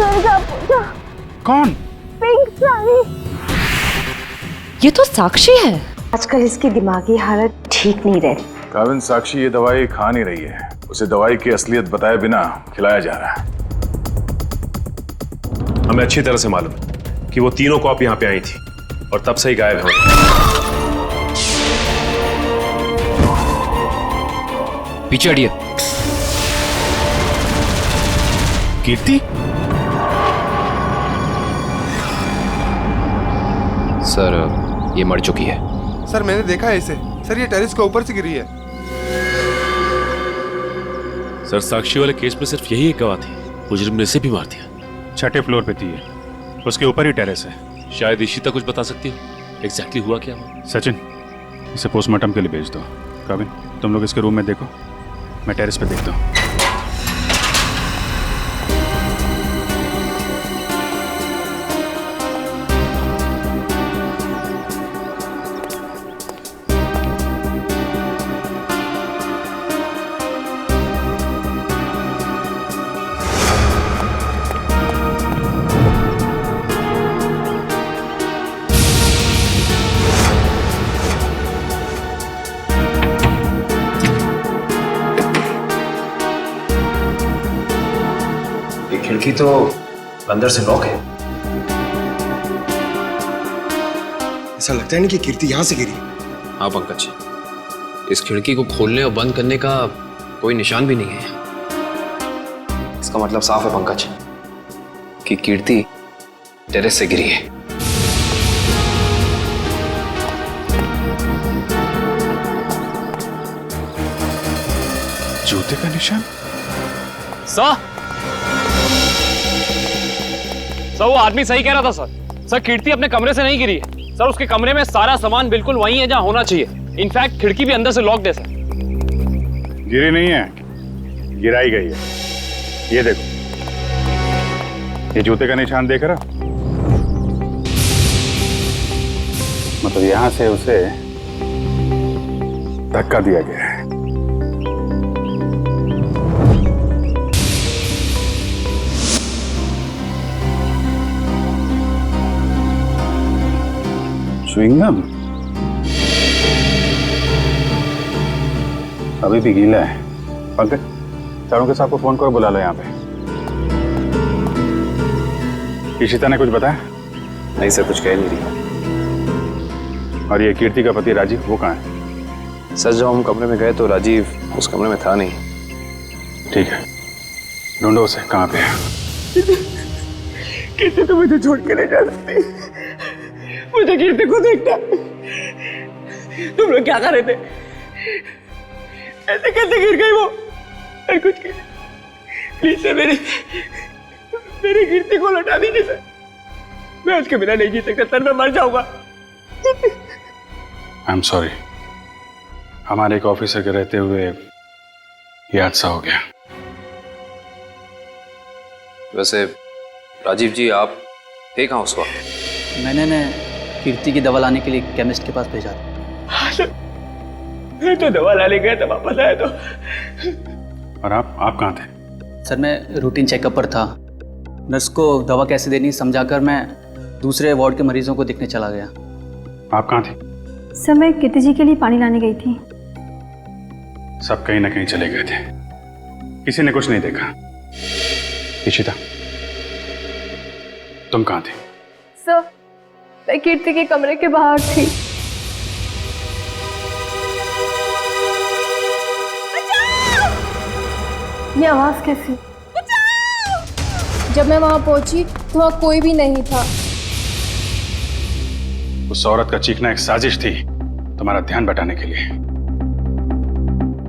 Sir का पूछा। कौन? पिंक साड़ी। ये तो साक्षी है। आजकल इसकी दिमागी हालत ठीक नहीं रहती। काविन, साक्षी ये दवाई खा नहीं रही है। उसे दवाई की असलियत बताए बिना खिलाया जा रहा है। हमें अच्छी तरह से मालूम कि वो तीनों कॉप यहाँ पे आई थी और तब से ही गायब है। पीछे हटिए। कीर्ति? सर ये मर चुकी है। सर मैंने देखा है इसे। सर ये टेरेस के ऊपर से गिरी है। सर साक्षी वाले केस में सिर्फ यही एक गवाह थी। मुजरिम ने इसे भी मार दिया। 6ठे फ्लोर पे थी ये। उसके ऊपर ही टेरेस है। शायद इशिता कुछ बता सकती है एग्जैक्टली हुआ क्या। सचिन, इसे पोस्टमार्टम के लिए भेज दो। काविन, तुम लोग इसके रूम में देखो, मैं टेरेस पे देखता हूँ। खिड़की तो अंदर से लॉक है। ऐसा लगता है नहीं कि कीर्ति यहाँ से गिरी। हाँ पंकज, इस खिड़की को खोलने और बंद करने का कोई निशान भी नहीं है। इसका मतलब साफ है पंकज कि कीर्ति टेरेस से गिरी है। जूते का निशान? सर वो आदमी सही कह रहा था सर। सर कीर्ति अपने कमरे से नहीं गिरी है सर। उसके कमरे में सारा सामान बिल्कुल वही है जहां होना चाहिए। इनफैक्ट खिड़की भी अंदर से लॉक्ड है सर। गिरी नहीं है, गिराई गई है। ये देखो, ये जूते का निशान देख रहा? मतलब यहां से उसे धक्का दिया गया है। च्युइंगम अभी भी गीला है। पंकज, चारों के साथ को फोन करो, बुला लो यहाँ पे। इशिता ने कुछ बताया? नहीं सर, कुछ कह नहीं रही। और ये कीर्ति का पति राजीव, वो कहाँ है? सर जब हम कमरे में गए तो राजीव उस कमरे में था नहीं। ठीक है, ढूंढो उसे, कहाँ पे है? कीर्ति तो मुझे छोड़ के नहीं जा सकती। मुझे कीर्ति को देखना। तुम लोग क्या कर रहे थे? ऐसे कैसे गिर गई वो? और कुछ प्लीज सर, मेरी कीर्ति को लौटा दीजिए सर। मैं उसके बिना नहीं जी सकता सर, मैं मर जाऊंगा। आई एम सॉरी, हमारे एक ऑफिसर के रहते हुए ये हादसा हो गया। वैसे राजीव जी आप थे कहाँ उस वक्त? मैंने कीर्ति की दवा लाने के लिए केमिस्ट के पास भेजा था। हाँ सर, मैं तो दवा लाने गया था, वापस आया तो। और आप कहाँ थे? सर मैं रूटीन चेकअप पर था। नर्स को दवा कैसे देनी समझाकर मैं दूसरे वार्ड के मरीजों को देखने चला गया। आप कहाँ थे? सर मैं कीर्ति जी के लिए पानी लाने गई थी। सब कहीं ना कहीं चले गए थे, किसी ने कुछ नहीं देखा। इशिता, तुम कहाँ थे? सर मैं कीर्ति के कमरे के बाहर थी। ये आवाज कैसी? जब मैं वहां पहुंची तो वहां कोई भी नहीं था। उस औरत का चीखना एक साजिश थी, तुम्हारा ध्यान बटाने के लिए।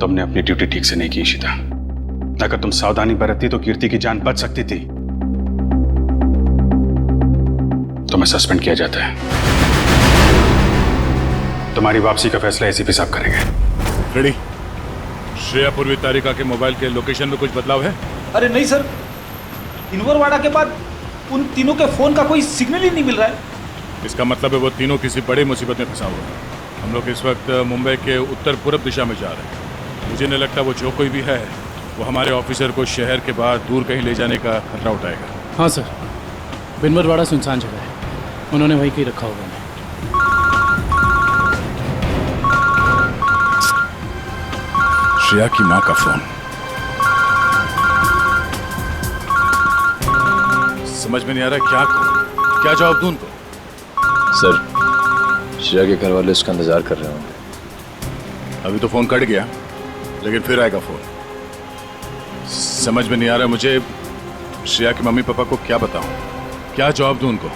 तुमने अपनी ड्यूटी ठीक से नहीं की इशिता। अगर तुम सावधानी बरतती तो कीर्ति की जान बच सकती थी। तुम्हें सस्पेंड किया जाता है। तुम्हारी वापसी का फैसला एसीपी साहब करेंगे। रेडी? श्रेया पूर्वी तारिका के मोबाइल के लोकेशन में कुछ बदलाव है? अरे नहीं सर, इनवरवाड़ा के बाद उन तीनों के फोन का कोई सिग्नल ही नहीं मिल रहा है। इसका मतलब है वो तीनों किसी बड़ी मुसीबत में फंसा हुआ है। हम लोग इस वक्त मुंबई के उत्तर पूर्व दिशा में जा रहे हैं। मुझे नहीं लगता वो जो कोई भी है वो हमारे ऑफिसर को शहर के बाहर दूर कहीं ले जाने का खतरा उठाएगा। हाँ सर, बिनवरवाड़ा सुनसान जगह है, उन्होंने वहीं कहीं रखा होगा। श्रेया की माँ का फोन। समझ में नहीं आ रहा क्या करूं, क्या जवाब दूं उनको? सर, श्रेया के घर वाले उसका इंतजार कर रहे होंगे। अभी तो फोन कट गया, लेकिन फिर आएगा फोन। समझ में नहीं आ रहा मुझे श्रेया के मम्मी पापा को क्या बताऊं, क्या जवाब दूं उनको?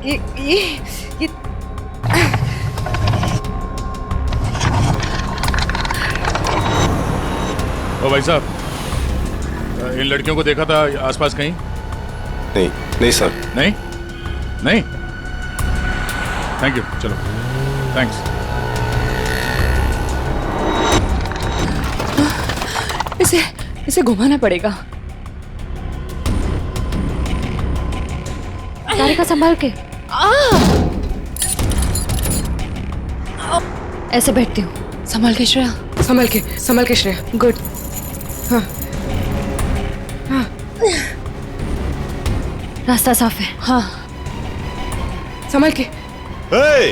ये ओ भाई साहब, इन लड़कियों को देखा था आसपास कहीं? नहीं नहीं सर। नहीं नहीं, थैंक यू, चलो थैंक्स। इसे घुमाना पड़ेगा। तारिका संभाल के। ऐसे बैठती हूँ। संभाल के श्रेया, संभाल के श्रेया। गुड। हाँ हाँ, रास्ता साफ है। हाँ, संभाल के। hey!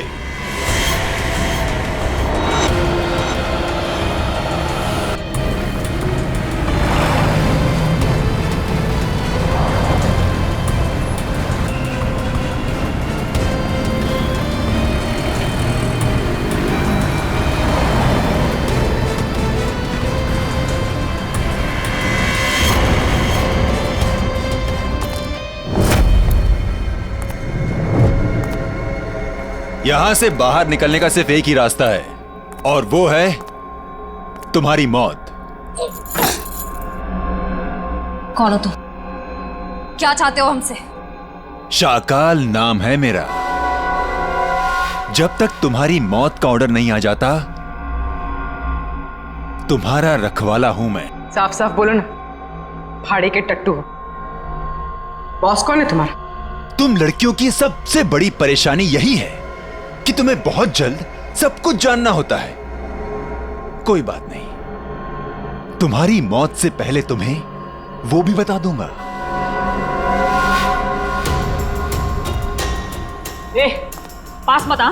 यहां से बाहर निकलने का सिर्फ एक ही रास्ता है, और वो है तुम्हारी मौत। कौन हो तुम? क्या चाहते हो हमसे? शाकाल नाम है मेरा। जब तक तुम्हारी मौत का ऑर्डर नहीं आ जाता, तुम्हारा रखवाला हूं मैं। साफ साफ बोलो ना, भाड़े के टट्टू हो। बॉस कौन है तुम्हारा? तुम लड़कियों की सबसे बड़ी परेशानी यही है कि तुम्हें बहुत जल्द सब कुछ जानना होता है। कोई बात नहीं, तुम्हारी मौत से पहले तुम्हें वो भी बता दूंगा। ए, पास मत आ।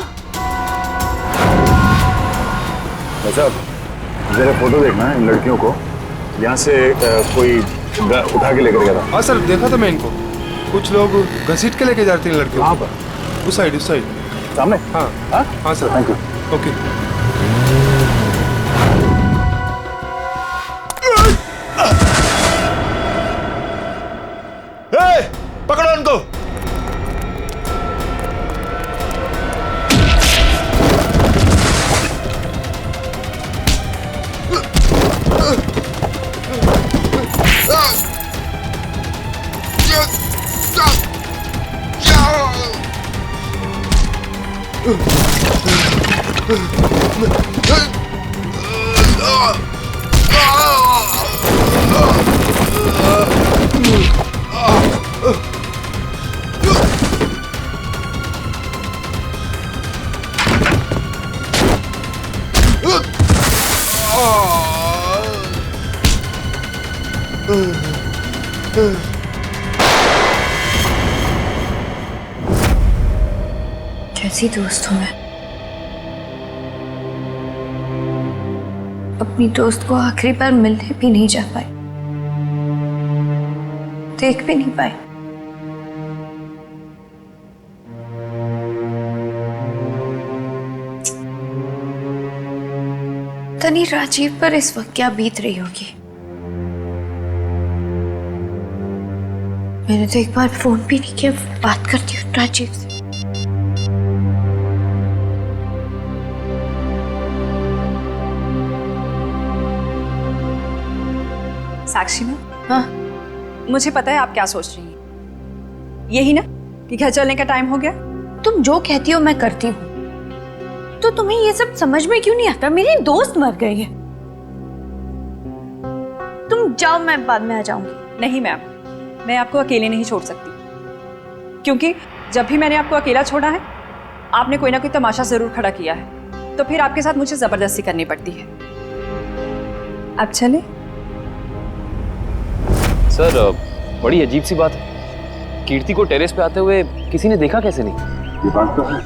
साहब, जरा फोटो देखना इन लड़कियों को। यहाँ से कोई उठा के लेकर गया था। हाँ सर, देखा था मैं इनको। कुछ लोग घसीट के लेके जाते हैं लड़कियों। कहाँ पर? उस साइड सामने। हाँ हाँ सर, थैंक यू। ओके। पकड़ो उनको। कैसी दोस्त हूँ मैं? अपनी दोस्त को आखिरी बार मिलने भी नहीं जा पाई, देख भी नहीं पाई। तनी राजीव पर इस वक्त क्या बीत रही होगी। मैंने तो एक बार फोन भी नहीं किया। बात करती हूँ राजीव से। साक्षी मैम, हाँ, मुझे पता है आप क्या सोच रही हैं। यही ना कि घर चलने का टाइम हो गया। तुम जो कहती हो मैं करती हूँ, तो तुम्हें ये सब समझ में क्यों नहीं आता? मेरी दोस्त मर गई है। तुम जाओ, मैं बाद में आ जाऊंगी। नहीं मैम, मैं आपको अकेले नहीं छोड़ सकती, क्योंकि जब भी मैंने आपको अकेला छोड़ा है, आपने कोई ना कोई तमाशा जरूर खड़ा किया है, तो फिर आपके साथ मुझे जबरदस्ती करनी पड़ती है। अब चले। सर बड़ी अजीब सी बात है, कीर्ति को टेरेस पे आते हुए किसी ने देखा कैसे नहीं? ये बात तो है।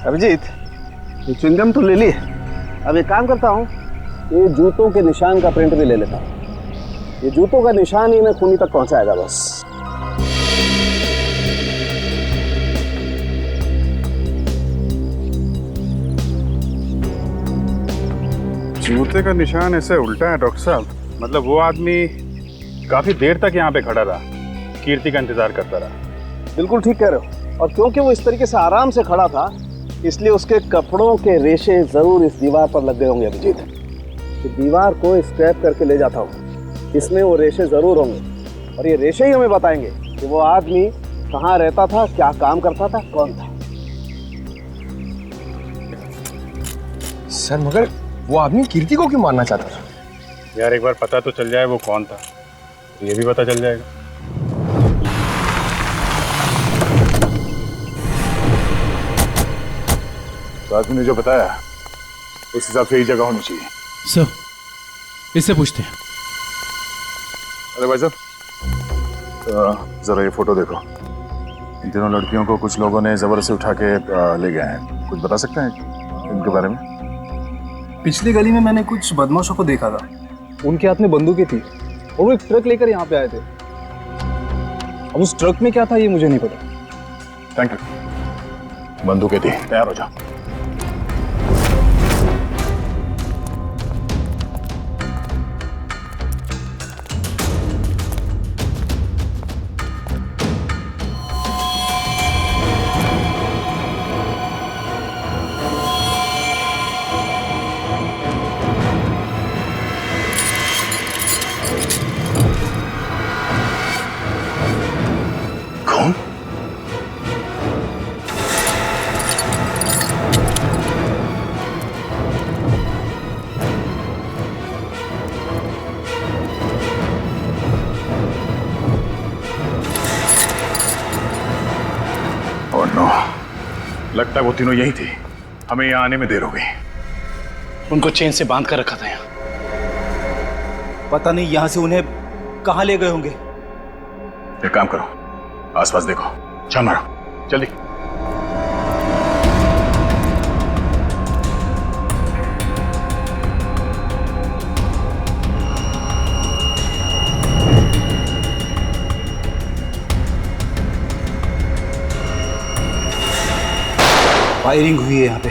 अभिजीत, ये च्युइंगम तो ले ली, अब एक काम करता हूँ, ये जूतों के निशान का प्रिंट भी ले लेता हूँ। ये जूतों का निशान ही मैं खूनी तक पहुंचाएगा बस। जूते का निशान ऐसे उल्टा है डॉक्टर साहब, मतलब वो आदमी काफी देर तक यहाँ पे खड़ा रहा, कीर्ति का इंतजार करता रहा। बिल्कुल ठीक कह रहे हो, और क्योंकि वो इस तरीके से आराम से खड़ा था, इसलिए उसके कपड़ों के रेशे जरूर इस दीवार पर लग गए होंगे अभिजीत। तो दीवार को स्क्रैप करके ले जाता हूँ, इसमें वो रेशे जरूर होंगे, और ये रेशे ही हमें बताएंगे कि वो आदमी कहाँ रहता था, क्या काम करता था, कौन था। सर मगर वो आदमी कीर्ति को क्यों मारना चाहता था? यार एक बार पता तो चल जाए वो कौन था, तो ये भी पता चल जाएगा। तो आदमी ने जो बताया उस हिसाब से ही जगह होनी चाहिए। सर इससे पूछते हैं। अरे भाई साहब, जरा ये फोटो देखो। इन तीनों लड़कियों को कुछ लोगों ने जबरदस्ती उठा के ले गए हैं। कुछ बता सकते हैं इनके बारे में? पिछली गली में मैंने कुछ बदमाशों को देखा था, उनके हाथ में बंदूकें थी और वो एक ट्रक लेकर यहाँ पे आए थे। अब उस ट्रक में क्या था ये मुझे नहीं पता। Thank you. बंदूकें थी, तैयार हो जाओ। लगता है वो तीनों यही थे, हमें यहाँ आने में देर हो गई। उनको चेन से बांध कर रखा था यहाँ। पता नहीं यहाँ से उन्हें कहाँ ले गए होंगे। एक काम करो, आसपास देखो, छान मारो जल्दी। फायरिंग हुई है यहाँ पे।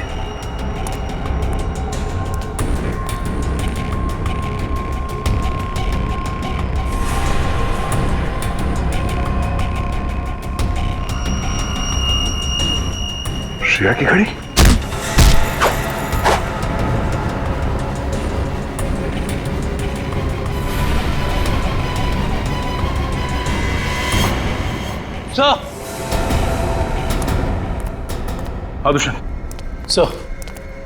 श्रेया की घड़ी? सर, दुष्यंत। सर,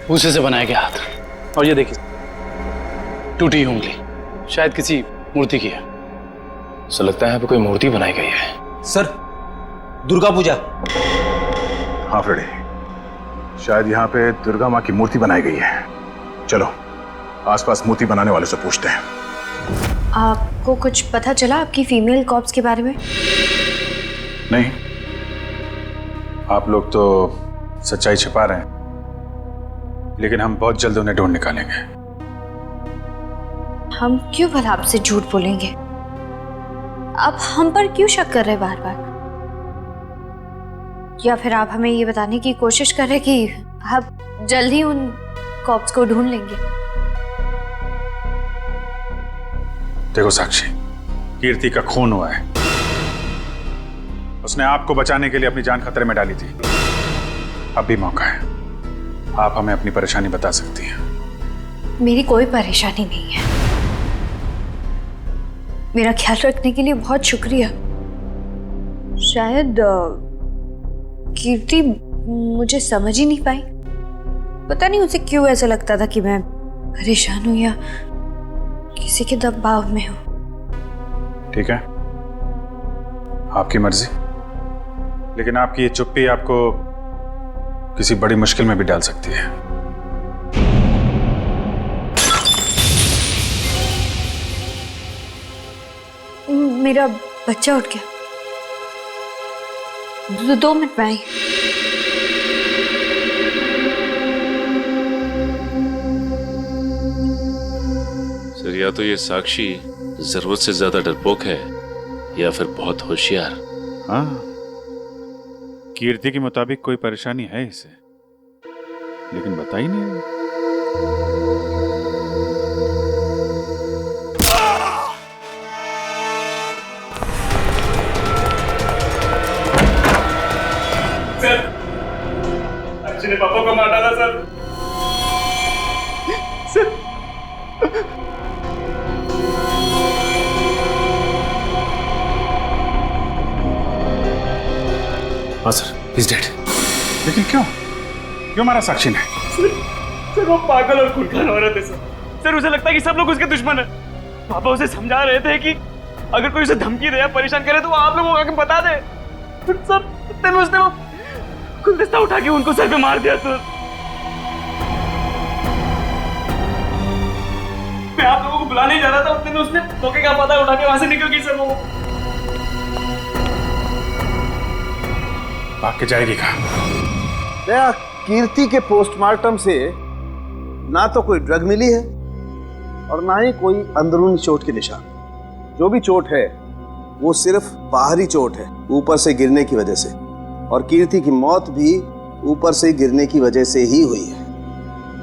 भूसे से बनाया गया हाथ, और ये देखिए टूटी उंगली, शायद किसी मूर्ति की है। सो लगता है यहाँ पे कोई मूर्ति बनाई गई है। सर, दुर्गा पूजा। हाँ फ्रेडी, शायद यहाँ पे दुर्गा माँ की मूर्ति बनाई गई है। चलो आसपास मूर्ति बनाने वाले से पूछते हैं। आपको कुछ पता चला आपकी फीमेल कॉप्स के बारे में? नहीं, आप लोग तो सच्चाई छिपा रहे हैं, लेकिन हम बहुत जल्द उन्हें ढूंढ निकालेंगे। हम क्यों भला आपसे झूठ बोलेंगे? आप हम पर क्यों शक कर रहे बार बार? या फिर आप हमें ये बताने की कोशिश कर रहे कि आप जल्द ही उन कॉप्स को ढूंढ लेंगे? देखो साक्षी, कीर्ति का खून हुआ है। उसने आपको बचाने के लिए अपनी जान खतरे में डाली थी। अब भी मौका है, आप हमें अपनी परेशानी बता सकती हैं। मेरी कोई परेशानी नहीं है। मेरा ख्याल रखने के लिए बहुत शुक्रिया। शायद कीर्ति मुझे समझ ही नहीं पाई। पता नहीं उसे क्यों ऐसा लगता था कि मैं परेशान हूं या किसी के दबाव में हूं। ठीक है, आपकी मर्जी, लेकिन आपकी ये चुप्पी आपको किसी बड़ी मुश्किल में भी डाल सकती है। मेरा बच्चा उठ गया। 2 मिनट में आई। सर, या तो ये साक्षी जरूरत से ज्यादा डरपोक है या फिर बहुत होशियार। हाँ, कीर्ति के मुताबिक कोई परेशानी है इसे, लेकिन बता ही नहीं। साक्षी ने पापा को मार डाला सर। हाँ सर, he's dead। लेकिन क्यों मारा साक्षी ने? सर वो पागल और खूंखार औरत है सर। उसे लगता है कि सब लोग उसके दुश्मन हैं। पापा उसे समझा रहे थे कि अगर कोई उसे धमकी दे या परेशान करे तो वो आप लोगों को आके बता दे। सर इतने में उसने वो गुलदस्ता उठा के उनको सर पे मार दिया सर। मैं आप लोगों को बुलाने ही जा रहा था, उतने में उसने मौके का पता उठा के वहां से निकल गई सर। वो भाग के जाएगी कहाँ? कीर्ति के पोस्टमार्टम से ना तो कोई ड्रग मिली है और ना ही कोई अंदरूनी चोट के निशान। जो भी चोट है वो सिर्फ बाहरी चोट है, ऊपर से गिरने की वजह से। और कीर्ति की मौत भी ऊपर से गिरने की वजह से ही हुई है।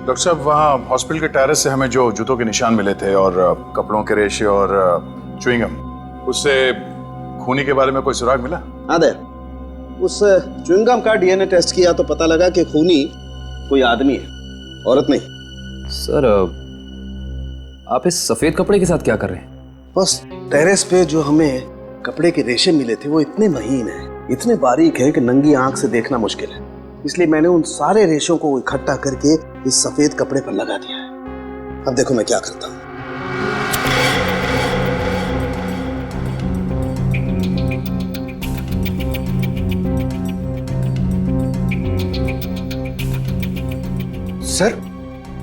डॉक्टर साहब, वहाँ हॉस्पिटल के टेरेस से हमें जो जूतों के निशान मिले थे और कपड़ों के रेशे और च्युइंगम, उससे खूनी के बारे में कोई सुराग मिला? हाँ दे, उस च्युइंगम का डीएनए टेस्ट किया तो पता लगा कि खूनी कोई आदमी है, औरत नहीं। सर, आप इस सफेद कपड़े के साथ क्या कर रहे हैं? बस टेरेस पे जो हमें कपड़े के रेशे मिले थे वो इतने महीन हैं, इतने बारीक हैं कि नंगी आंख से देखना मुश्किल है। इसलिए मैंने उन सारे रेशों को इकट्ठा करके इस सफेद कपड़े पर लगा दिया है। अब देखो मैं क्या करता हूँ। सर,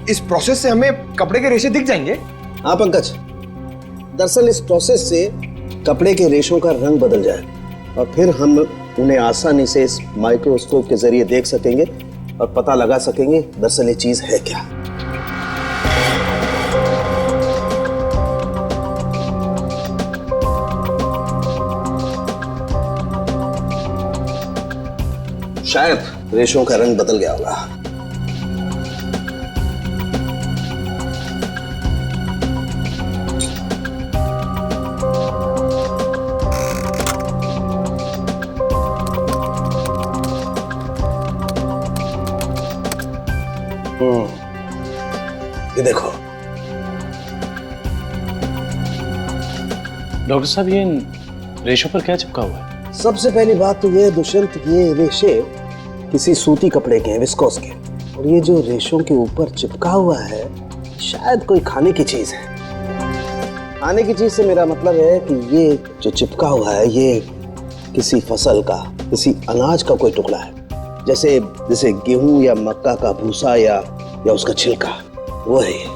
इस प्रोसेस से हमें कपड़े के रेशे दिख जाएंगे? हाँ पंकज, दरअसल इस प्रोसेस से कपड़े के रेशों का रंग बदल जाए और फिर हम उन्हें आसानी से इस माइक्रोस्कोप के जरिए देख सकेंगे और पता लगा सकेंगे दरअसल ये चीज है क्या। शायद रेशों का रंग बदल गया होगा। ये देखो डॉक्टर साहब, ये रेशों पर क्या चिपका हुआ है? सबसे पहली बात तो ये दुष्यंत, ये रेशे किसी सूती कपड़े के हैं, विस्कोस के। और ये जो रेशों के ऊपर चिपका हुआ है शायद कोई खाने की चीज है। खाने की चीज से मेरा मतलब है कि ये जो चिपका हुआ है ये किसी फसल का, किसी अनाज का कोई टुकड़ा है, जैसे गेहूं या मक्का का भूसा या उसका छिलका, वो है ये।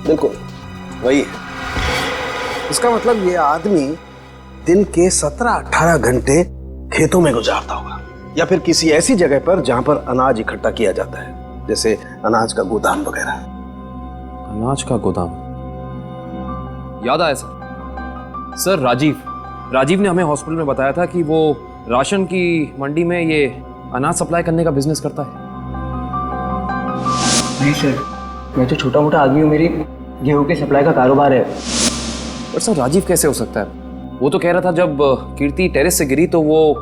बिल्कुल वही है। इसका मतलब ये आदमी दिन के 17-18 घंटे खेतों में गुजारता होगा या फिर किसी ऐसी जगह पर जहां पर अनाज इकट्ठा किया जाता है, जैसे अनाज का गोदाम वगैरह। अनाज का गोदाम, याद आया सर, राजीव ने हमें हॉस्पिटल में बताया था कि वो राशन की मंडी में ये अनाज सप्लाई करने का बिजनेस करता है। नहीं सर, मैं तो छोटा मोटा आदमी हूँ, मेरी गेहूं के सप्लाई का कारोबार है। पर सर, राजीव कैसे हो सकता है? वो तो कह रहा था जब कीर्ति टेरेस से गिरी तो वो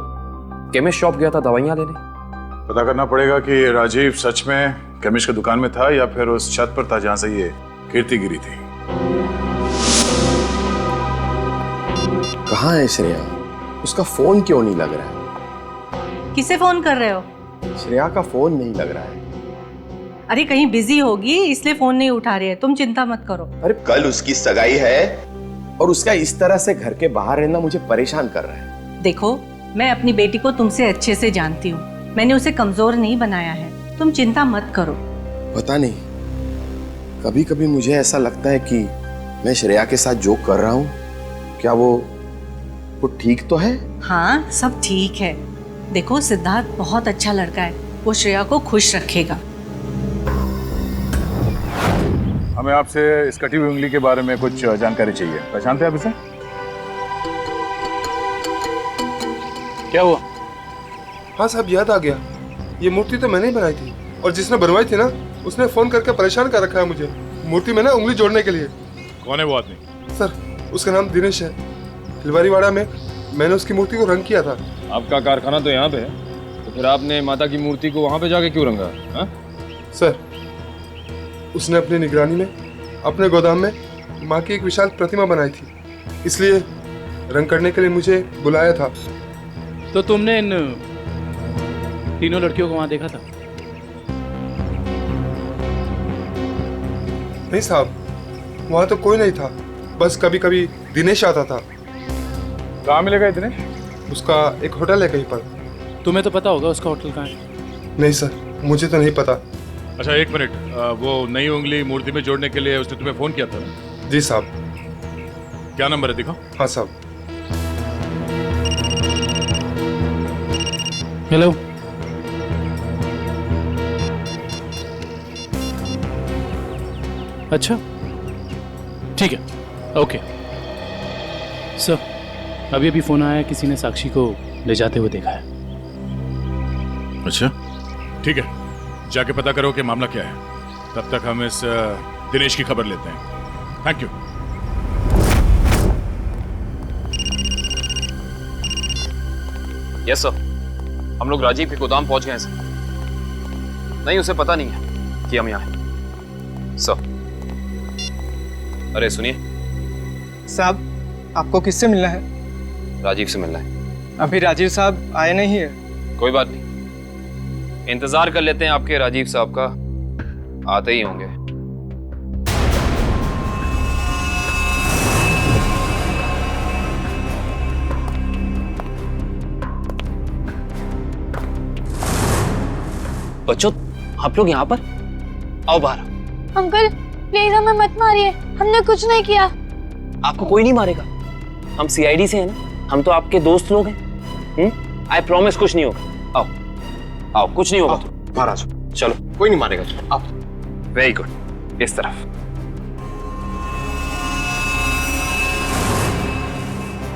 केमिस्ट शॉप गया था दवाइयाँ लेने। पता करना पड़ेगा कि राजीव सच में केमिस्ट की दुकान में था या फिर उस छत पर था जहां से ये कीर्ति गिरी थी। कहाँ है श्रेया? उसका फोन क्यों नहीं लग रहा है? किसे फोन कर रहे हो? श्रेया का फोन नहीं लग रहा है। अरे कहीं बिजी होगी इसलिए फोन नहीं उठा रही है, तुम चिंता मत करो। अरे कल उसकी सगाई है और उसका इस तरह से घर के बाहर रहना मुझे परेशान कर रहा है। देखो, मैं अपनी बेटी को तुमसे अच्छे से जानती हूँ, मैंने उसे कमजोर नहीं बनाया है, तुम चिंता मत करो। पता नहीं, कभी कभी मुझे ऐसा लगता है कि मैं श्रेया के साथ जो कर रहा हूँ, क्या वो ठीक तो है? हाँ, सब ठीक है। देखो सिद्धार्थ बहुत अच्छा लड़का है, वो श्रेया को खुश रखेगा। हमें आपसे इस कटी हुई उंगली के बारे में कुछ जानकारी चाहिए। पहचानते हैं आप इसे? क्या हुआ? हाँ साहब, याद आ गया। ये मूर्ति तो मैंने ही बनाई थी, और जिसने बनवाई थी ना, उसने फोन करके परेशान कर रखा है मुझे मूर्ति में ना उंगली जोड़ने के लिए। कौन है वो आदमी? सर, उसका नाम दिनेश है। खिलवारीवाड़ा में मैंने उसकी मूर्ति को रंग किया था। आपका कारखाना तो यहाँ पे है, तो फिर आपने माता की मूर्ति को वहाँ पे जाके क्यों रंगा? हाँ? सर, उसने अपनी निगरानी में अपने गोदाम में माँ की एक विशाल प्रतिमा बनाई थी, इसलिए रंग करने के लिए मुझे बुलाया था। तो तुमने इन तीनों लड़कियों को वहाँ देखा था? नहीं साहब, वहाँ तो कोई नहीं था, बस कभी कभी दिनेश आता था। कहाँ मिलेगा दिनेश? उसका एक होटल है कहीं पर। तुम्हें तो पता होगा उसका होटल कहाँ है? नहीं सर, मुझे तो नहीं पता। अच्छा एक मिनट, वो नई उंगली मूर्ति में जोड़ने के लिए उसने तुम्हें फोन किया था ना? जी साहब। क्या नंबर है, दिखाओ। हाँ साहब। हेलो, अच्छा ठीक है, ओके सर। अभी अभी फोन आया, किसी ने साक्षी को ले जाते हुए देखा है। अच्छा ठीक है, जाके पता करो कि मामला क्या है। तब तक हम इस दिनेश की खबर लेते हैं। Thank you. यस सर, हम लोग राजीव के गोदाम पहुंच गए हैं सर। नहीं, उसे पता नहीं है कि हम यहाँ हैं सर। अरे सुनिए साहब, आपको किससे मिलना है? राजीव से मिलना है। अभी राजीव साहब आए नहीं है। कोई बात नहीं, इंतजार कर लेते हैं आपके राजीव साहब का, आते ही होंगे। बच्चों, आप लोग यहाँ पर आओ, बाहर। अंकल प्लीज हमें मत मारिए, हमने कुछ नहीं किया। आपको कोई नहीं मारेगा, हम सीआईडी से हैं ना, हम तो आपके दोस्त लोग हैं। आई प्रॉमिस कुछ नहीं होगा। आओ आओ, कुछ नहीं होगा। महाराज चलो, कोई नहीं मारेगा। आप वेरी गुड, इस तरफ।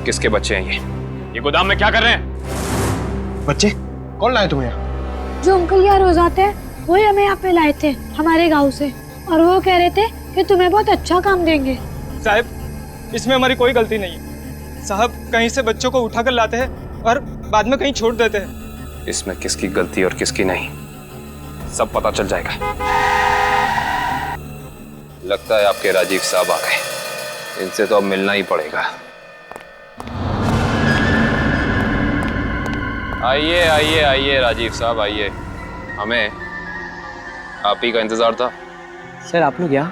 किसके बच्चे हैं ये गोदाम में क्या कर रहे हैं? बच्चे कौन लाए तुम्हें यहाँ? जो अंकल यहाँ रोज आते हैं, वही हमें यहाँ पे लाए थे हमारे गांव से, और वो कह रहे थे कि तुम्हें बहुत अच्छा काम देंगे। साहब, इसमें हमारी कोई गलती नहीं है। साहब कहीं से बच्चों को उठा कर लाते हैं और बाद में कहीं छोड़ देते हैं। इसमें किसकी गलती और किसकी नहीं, सब पता चल जाएगा। लगता है आपके राजीव साहब आ गए, इनसे तो अब मिलना ही पड़ेगा। आइए आइए आइए राजीव साहब, आइए। हमें आप ही का इंतजार था। सर आप लोग यहाँ?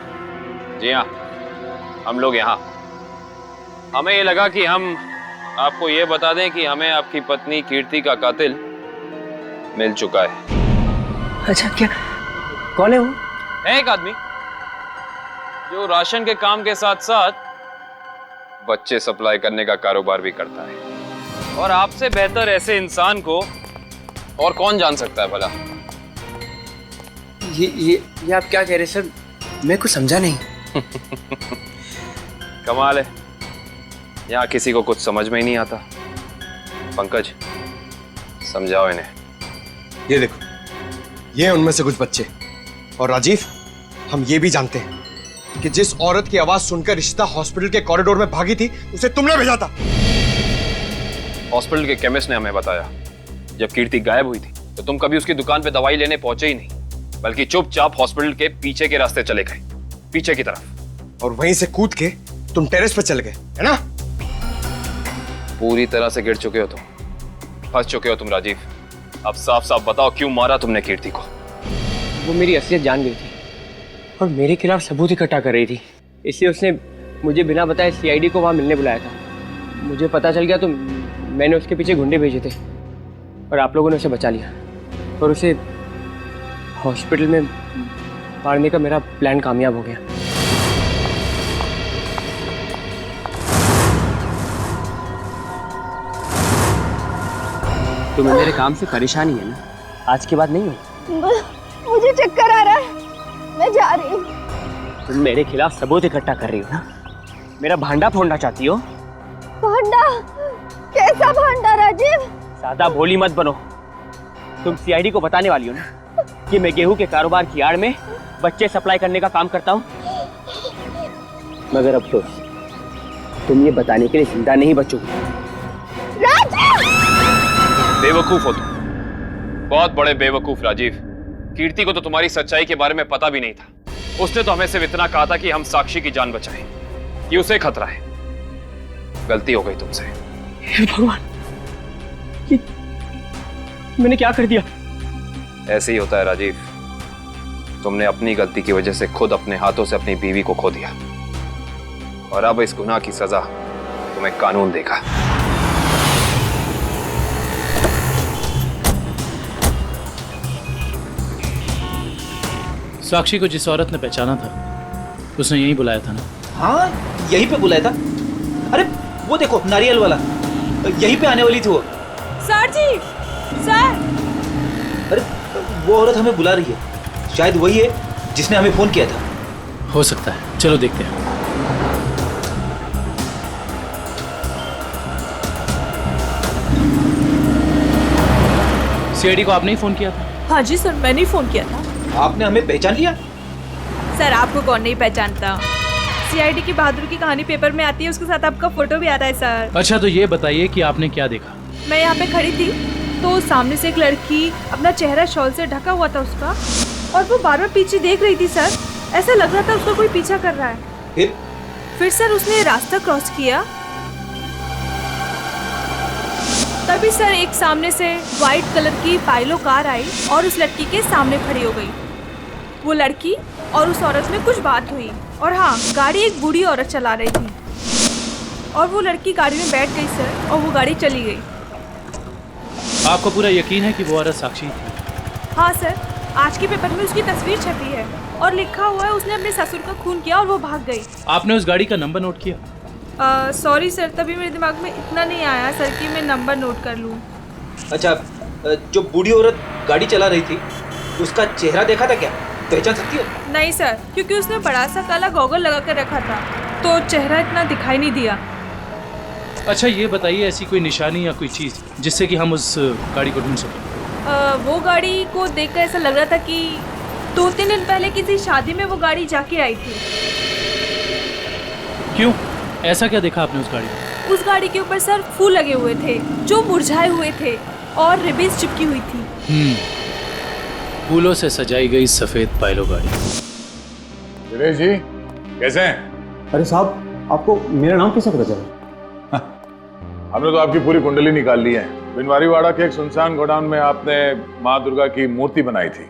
जी हाँ, हम लोग यहाँ। हमें ये लगा कि हम आपको ये बता दें कि हमें आपकी पत्नी कीर्ति का कातिल मिल चुका है। अच्छा, क्या कौन है वो? है एक आदमी जो राशन के काम के साथ साथ बच्चे सप्लाई करने का कारोबार भी करता है, और आपसे बेहतर ऐसे इंसान को और कौन जान सकता है भला? ये आप क्या कह रहे हैं सर? मैं कुछ समझा नहीं। कमाल है, यहाँ किसी को कुछ समझ में ही नहीं आता। पंकज, समझाओ इन्हें। ये देखो, ये हैं उनमें से कुछ बच्चे। और राजीव, हम ये भी जानते हैं कि जिस औरत की आवाज सुनकर रिश्ता हॉस्पिटल के कॉरिडोर में भागी थी, उसे तुमने भेजा था। हॉस्पिटल के केमिस्ट ने हमें बताया, जब कीर्ति गायब हुई थी तो तुम कभी उसकी दुकान पे दवाई लेने पहुंचे ही नहीं, बल्कि चुपचाप हॉस्पिटल के पीछे के रास्ते चले गए, पीछे की तरफ। और वहीं से कूद के तुम टेरेस पे चले गए, है ना? पूरी तरह से गिर चुके हो तुम, फंस चुके हो तुम राजीव। अब साफ साफ बताओ, क्यों मारा तुमने कीर्ति को? वो मेरी असलियत जान गई थी और मेरे खिलाफ सबूत इकट्ठा कर रही थी, इसलिए उसने मुझे बिना बताए सीआईडी को वहाँ मिलने बुलाया था। मुझे पता चल गया तो मैंने उसके पीछे गुंडे भेजे थे और आप लोगों ने उसे बचा लिया और उसे हॉस्पिटल में मारने का मेरा प्लान कामयाब हो गया। तुम्हें मेरे काम से परेशानी है ना? आज के बाद नहीं हो? मुझे चक्कर आ रहा है, मैं जा रही हूँ। तुम मेरे खिलाफ सबूत इकट्ठा कर रही हो ना? मेरा भांडा फोड़ना चाहती हो? भांडा? कैसा भांडा राजीव? ज्यादा भोली मत बनो। तुम सीआईडी को बताने वाली हो ना कि मैं गेहूं के कारोबार की आड़ में बच्चे सप्लाई करने का काम करता हूँ? मगर अफसोस, तुम ये बताने के लिए जिंदा नहीं बचोगे। बेवकूफ हो तुम, बहुत बड़े बेवकूफ राजीव। कीर्ति को तो तुम्हारी सच्चाई के बारे में पता भी नहीं था। उसने तो हमें सिर्फ इतना कहा था कि हम साक्षी की जान बचाएं, कि उसे खतरा है। गलती हो गई तुमसे। हे भगवान, ये मैंने क्या कर दिया? ऐसे ही होता है राजीव। तुमने अपनी गलती की वजह से खुद अपने हाथों से अपनी बीवी को खो दिया और अब इस गुनाह की सजा तुम्हें कानून देगा। साक्षी को जिस औरत ने पहचाना था उसने यहीं बुलाया था ना? हाँ, यहीं पे बुलाया था। अरे वो देखो, नारियल वाला, यहीं पे आने वाली थी वो। सर जी, सर। अरे वो औरत हमें बुला रही है, शायद वही है जिसने हमें फोन किया था। हो सकता है, चलो देखते हैं। सीआईडी को आपने ही फोन किया था? हाँ जी सर, मैंने ही फोन किया था। आपने हमें पहचान लिया? सर आपको कौन नहीं पहचानता? सीआईडी की बहादुर की कहानी पेपर में आती है, उसके साथ आपका फोटो भी आता है सर। अच्छा, तो ये बताइए कि आपने क्या देखा? मैं यहाँ पे खड़ी थी तो सामने से एक लड़की, अपना चेहरा शॉल से ढका हुआ था उसका, और वो बार बार पीछे देख रही थी सर। ऐसा लग रहा था उसको कोई पीछा कर रहा है। फिर सर उसने रास्ता क्रॉस किया, तभी सर एक सामने से व्हाइट कलर की पाइलो कार आई और उस लड़की के सामने खड़ी हो गई। वो लड़की और उस औरत में कुछ बात हुई और हाँ, गाड़ी एक बूढ़ी औरत चला रही थी और वो लड़की गाड़ी में बैठ गई सर और वो गाड़ी चली गई। आपको पूरा यकीन है कि वो औरत साक्षी थी? हाँ सर, आज के पेपर में उसकी तस्वीर छपी है और लिखा हुआ है उसने अपने ससुर का खून किया और वो भाग गई। आपने उस गाड़ी का नंबर नोट किया? सॉरी सर, तभी मेरे दिमाग में इतना नहीं आया सर कि मैं नंबर नोट कर लूँ। अच्छा, जो बूढ़ी औरत गाड़ी चला रही थी उसका चेहरा देखा था क्या? पहचान सकती हो? नहीं सर, क्योंकि उसने बड़ा सा काला गॉगल लगा कर रखा था तो चेहरा इतना दिखाई नहीं दिया। अच्छा, ये बताइए ऐसी कोई निशानी या कोई चीज़ जिससे कि हम उस गाड़ी को ढूंढ सकें? वो गाड़ी को देखकर ऐसा लग रहा था कि 2-3 दिन पहले किसी शादी में वो गाड़ी जाके आई थी। क्यों? ऐसा क्या देखा आपने उस गाड़ी में? उस गाड़ी के ऊपर सर फूल लगे हुए थे जो मुरझाए हुए थे और रिबन्स चिपकी हुई थी। फूलों से सजाई गई सफेद पाइलो गाड़ी। दिनेश जी, कैसे हैं? अरे साहब, आपको मेरा नाम कैसे पता चला? हमने तो आपकी पूरी कुंडली निकाल ली है। बिनवारीवाड़ा के एक सुनसान गोडाउन में आपने माँ दुर्गा की मूर्ति बनाई थी,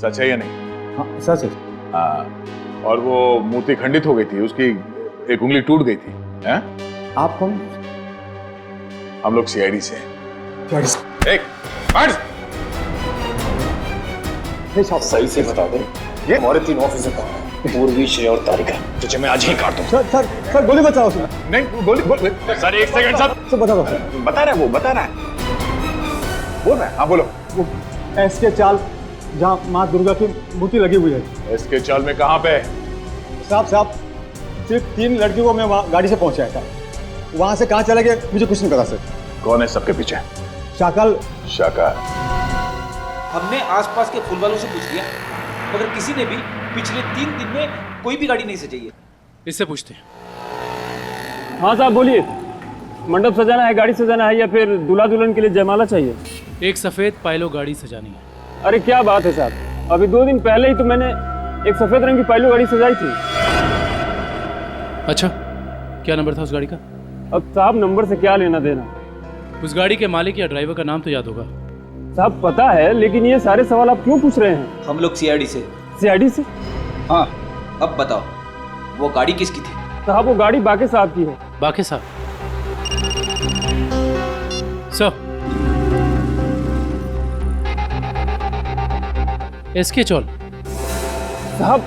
सच है या नहीं? हाँ सच है। हाँ, और वो मूर्ति खंडित हो गई थी, उसकी एक उंगली टूट गई थी। हैं? आप कौन? हम लोग सीआईडी से हैं। एक साहब सही से बता दो, ये हमारे 3 ऑफिसर कहाँ हैं? पूर्वी, श्रेया और तारिका। तुझे मैं आज ही काट दूं। सर गोली बचाओ उसमें। नहीं, गोली सर, एक सेकंड सर बता दो। बता रहा है, वो बता रहा है, बोल रहा है। हाँ बोलो। वो एसके चाल जहाँ माँ दुर्गा की मूर्ति लगी हुई है। एसके चाल में कहाँ पे? साहब सिर्फ 3 लड़कियों को मैं वहाँ गाड़ी से पहुँचाया था, वहाँ से कहाँ चला गया मुझे कुछ नहीं पता सर। कौन है सबके पीछे? शाकल। हमने आसपास के फूल वालों से पूछ लिया मगर किसी ने भी पिछले 3 दिन में कोई भी गाड़ी नहीं सजाई है। इससे पूछते हैं। हाँ साहब बोलिए, मंडप सजाना है, गाड़ी सजाना है या फिर दूल्हा दुल्हन के लिए जयमाला चाहिए? एक सफेद पाइलो गाड़ी सजानी है। अरे क्या बात है साहब, अभी 2 दिन पहले ही तो मैंने एक सफेद रंग की पाइलो गाड़ी सजाई थी। अच्छा, क्या नंबर था उस गाड़ी का? अब साहब नंबर से क्या लेना देना? उस गाड़ी के मालिक या ड्राइवर का नाम तो याद होगा? साहब पता है, लेकिन ये सारे सवाल आप क्यों पूछ रहे हैं? हम लोग सीआईडी से। सीआईडी से? हाँ, अब बताओ वो गाड़ी किसकी थी? साहब वो गाड़ी बाके साहब की है। बाके साहब? सर, इसके चौल साहब,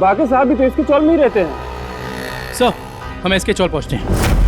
बाकी साहब भी तो इसके चौल में ही रहते हैं। सर, हम इसके चौल पहुंचते हैं।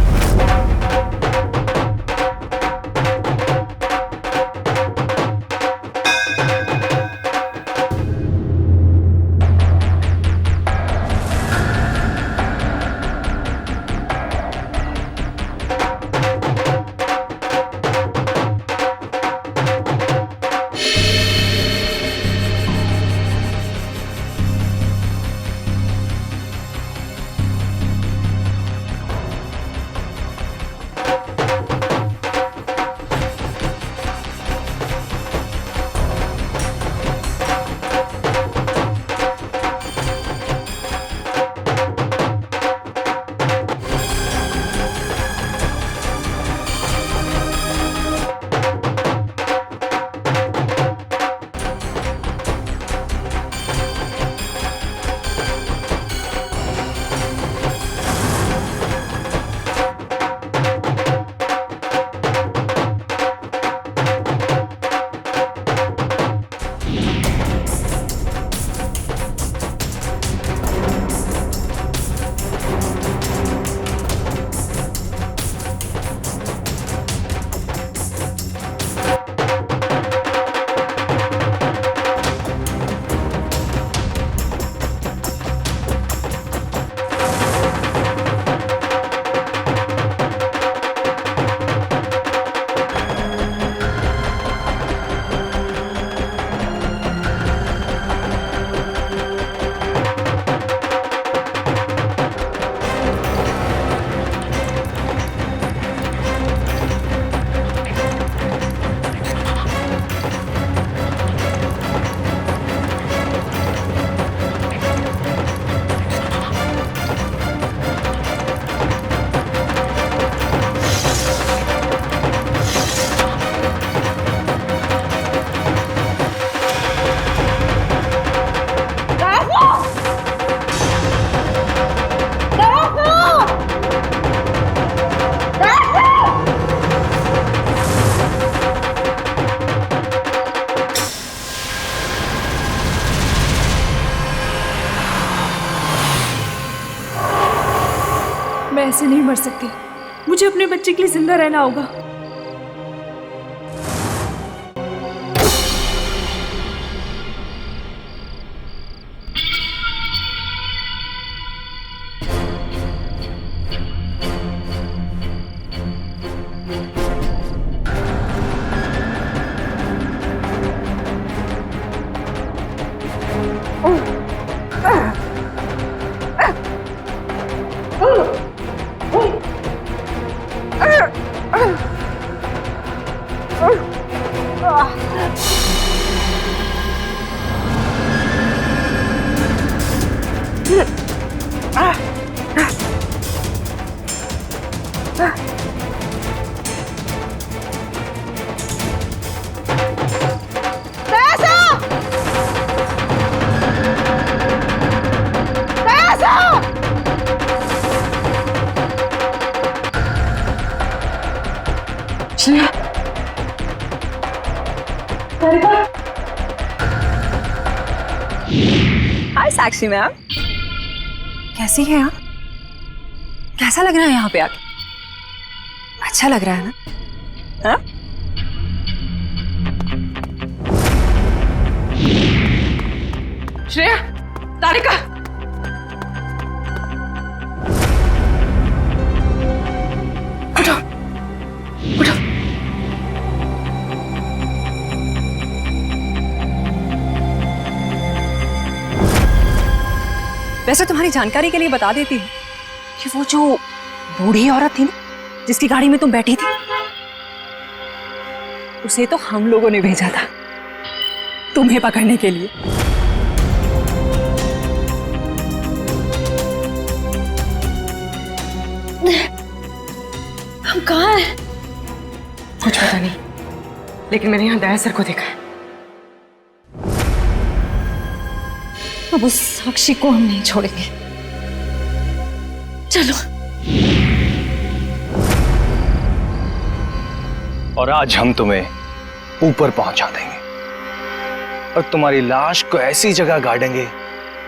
मैं ऐसे नहीं मर सकती, मुझे अपने बच्चे के लिए जिंदा रहना होगा। हाय साक्षी मैम, कैसी हैं आप? कैसा लग रहा है यहाँ पे आके? अच्छा लग रहा है ना? हाँ? श्रेया, तारिका, उठो, उठो। वैसे तुम्हारी जानकारी के लिए बता देती हूँ कि वो जो बूढ़ी औरत थी ना, जिसकी गाड़ी में तुम बैठी थी, उसे तो हम लोगों ने भेजा था तुम्हें पकड़ने के लिए। हम कहाँ हैं? कुछ पता नहीं, लेकिन मैंने यहाँ दया सर को देखा है। अब उस साक्षी को हम नहीं छोड़ेंगे। चलो। और आज हम तुम्हें ऊपर पहुंचा देंगे और तुम्हारी लाश को ऐसी जगह गाड़ेंगे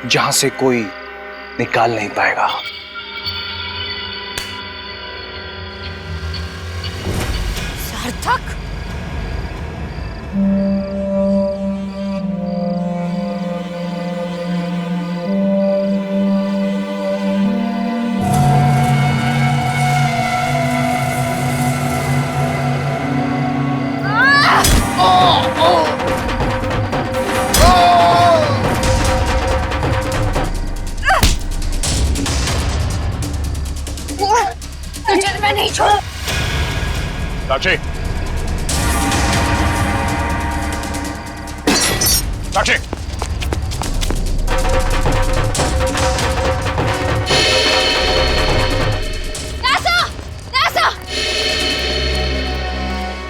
जहां से कोई निकाल नहीं पाएगा। सार्थक, तुझे मैं नहीं छोड़। साक्षी, साक्षी,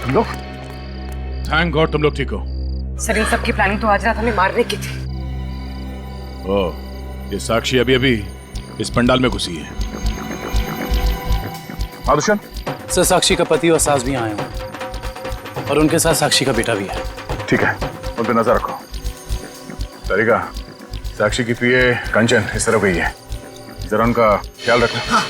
तुम लोग? थैंक गॉड तुम लोग ठीक हो। सर इन सबकी प्लानिंग तो आज रात हमें मारने की थी। ओह, ये साक्षी अभी अभी इस पंडाल में घुसी है। आदर्शन? सर साक्षी का पति और सास भी आए हैं और उनके साथ साक्षी का बेटा भी है। ठीक है, उन पे नजर रखो। तरीका, साक्षी की पीए कंचन इस तरफ गई है, जरा उनका ख्याल रखना। हाँ।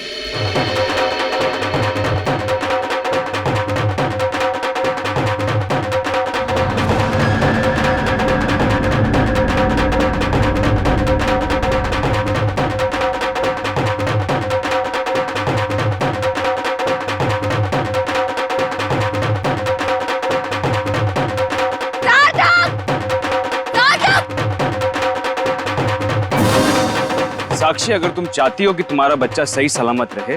साक्षी, अगर तुम चाहती हो कि तुम्हारा बच्चा सही सलामत रहे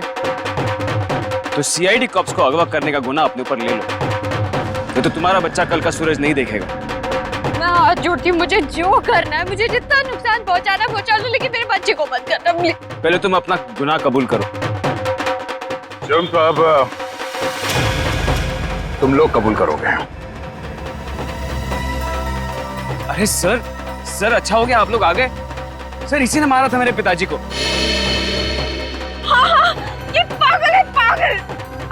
तो सीआईडी कॉप्स को अगवा करने का गुनाह अपने ऊपर ले लो, नहीं तो तुम्हारा बच्चा कल का सूरज नहीं देखेगा। मैं हाथ जोड़ती हूँ, मुझे जो करना है, मुझे जितना नुकसान पहुंचाना है पहुंचा लो, लेकिन मेरे बच्चे को मत करना प्लीज। पहले तुम अपना गुनाह कबूल करो। जुर्म तो अब तुम लोग कबूल करोगे। अरे सर, अच्छा हो गया आप लोग आ गए। सर, इसी ने मारा था मेरे पिताजी को। हाँ हाँ, ये पागल है पागल।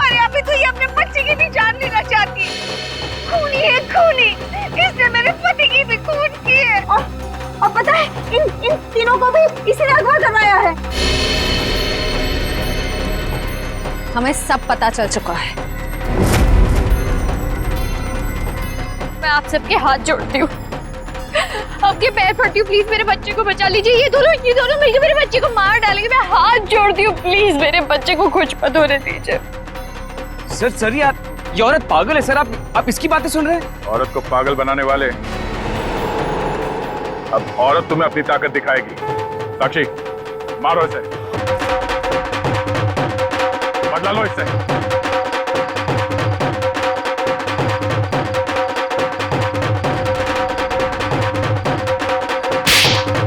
अरे अभी तो ये अपने बच्चे की भी जान लेना चाहती है। खूनी है खूनी, इसने मेरे पति की भी खून की है। और पता है इन तीनों को भी इसी ने अगवा करवाया है। हमें सब पता चल चुका है। मैं आप सबके हाथ जोड़ती हूँ, आपके पैर पड़ती हूँ, प्लीज मेरे बच्चे को बचा लीजिए। ये दोनों मिलकर मेरे बच्चे को मार डालेंगे। मैं हाथ जोड़ती हूँ, प्लीज मेरे बच्चे को कुछ मत होने दीजिए। सर ये औरत पागल है सर। आप इसकी बातें सुन रहे हैं? औरत को पागल बनाने वाले, अब औरत तुम्हें अपनी ताकत दिखाएगी। साक्षी, मारो इसे, बदला लो इससे।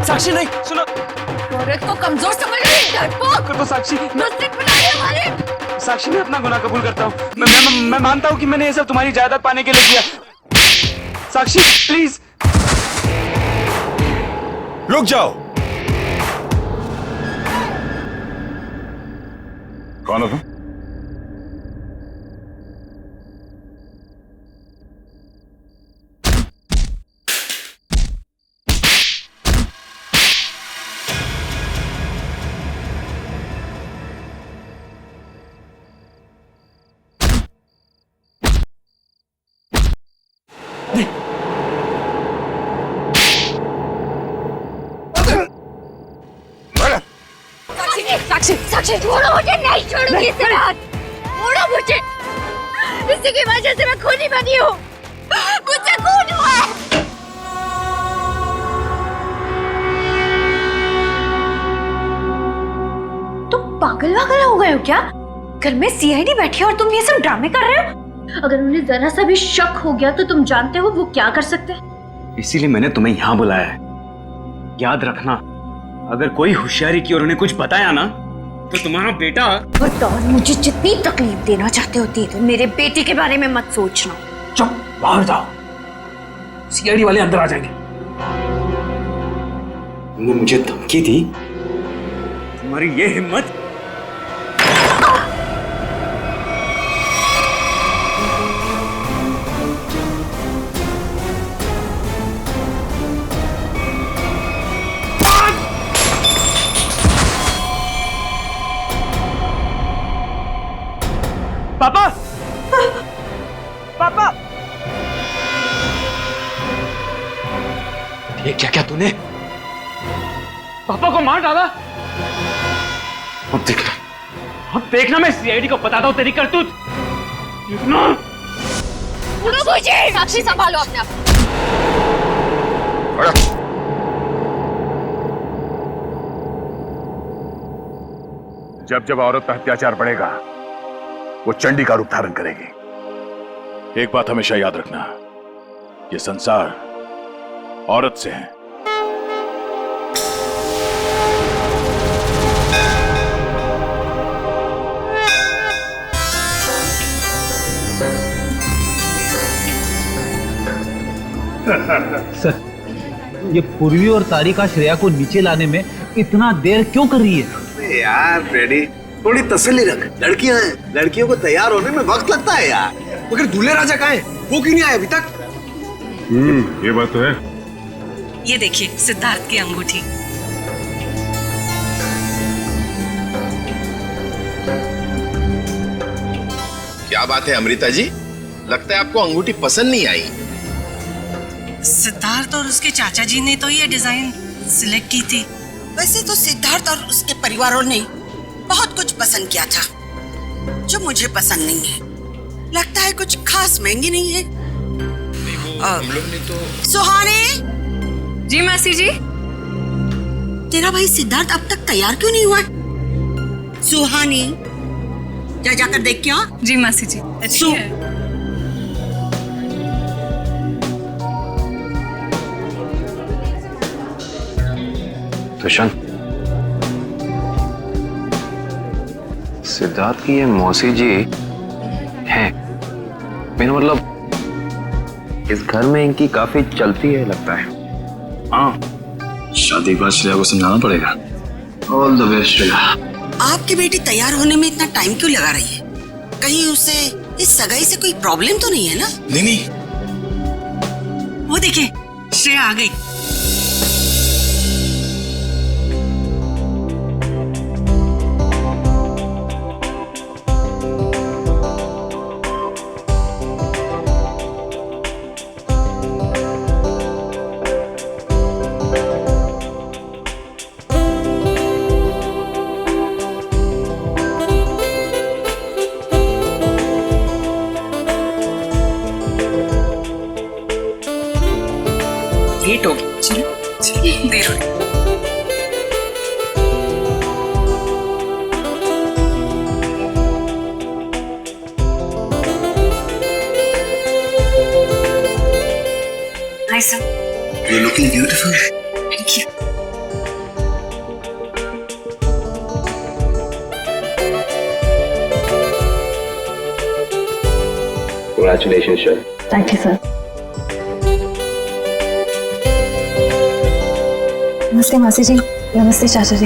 साक्षी नहीं, सुनो। औरत को कमजोर समझ रही है, डरपोक। कर दो साक्षी। मुझसे बुलाने वाले। साक्षी, मैं अपना गुनाह कबूल करता हूँ। मैं मानता हूँ कि मैंने ये सब तुम्हारी जायदाद पाने के लिए किया। साक्षी प्लीज रुक जाओ। कौन हो तुम? साक्षी छोड़ो मुझे, नहीं छोड़ूंगी इसे रात। छोड़ो मुझे, इसी की वजह से मैं खूनी बनी हूँ। मुझसे खून हुआ है। तुम पागल हो गए हो क्या? घर में सीआईडी बैठी है और तुम ये सब ड्रामे कर रहे हो? अगर उन्हें जरा सा भी शक हो गया तो तुम जानते हो वो क्या कर सकते हैं। इसीलिए मैंने तुम्हें यहाँ बुलाया है। याद रखना, अगर कोई होशियारी की और उन्हें कुछ बताया ना तो तुम्हारा बेटा। और मुझे जितनी तकलीफ देना चाहते होती है, मेरे बेटे के बारे में मत सोचना। चुप, बाहर जाओ, सीआईडी वाले अंदर आ जाएंगे। तुमने मुझे धमकी दी, तुम्हारी ये हिम्मत। ये क्या क्या तूने? पापा को मार डाला। अब देखना, अब देखना मैं सीआईडी को बताता हूँ तेरी करतूत। देखना। साक्षी संभालो अपने आप। जब जब औरत पर अत्याचार बढ़ेगा वो चंडी का रूप धारण करेगी। एक बात हमेशा याद रखना, ये संसार औरत से है। सर, ये पूर्वी और तारिका श्रेया को नीचे लाने में इतना देर क्यों कर रही है? यार फ्रेडी, थोड़ी तसल्ली रख। लड़कियां हैं, लड़कियों को तैयार होने में वक्त लगता है यार। मगर दूल्हे राजा कहाँ हैं? वो क्यों नहीं आए अभी तक? ये बात तो है। ये देखिए सिद्धार्थ की अंगूठी। क्या बात है अमृता जी, लगता है आपको अंगूठी पसंद नहीं आई। सिद्धार्थ और उसके चाचा जी ने तो ये डिजाइन सिलेक्ट की थी। वैसे तो सिद्धार्थ और उसके परिवारों ने बहुत कुछ पसंद किया था जो मुझे पसंद नहीं है। लगता है कुछ खास महंगी नहीं है। हम लोग ने तो। सुहानी। जी मासी जी। तेरा भाई सिद्धार्थ अब तक तैयार क्यों नहीं हुआ? सुहानी, जाकर देख क्या? जी मासी जी। अच्छी है। तुषार, सिद्धार्थ की ये मौसी जी हैं। मेरा मतलब इस घर में इनकी काफी चलती है लगता है। हाँ, शादी के बाद श्रेया को समझाना पड़ेगा। All the best Shreya. आपकी बेटी तैयार होने में इतना टाइम क्यों लगा रही है? कहीं उसे इस सगाई से कोई प्रॉब्लम तो नहीं है ना? नहीं। वो देखिए श्रेया आ गई। लेट हो गई। देर हो गई। Hi, sir. You're looking beautiful. Thank you. Congratulations, sir. Thank you, sir. नमस्ते मासी जी। नमस्ते चाचा जी।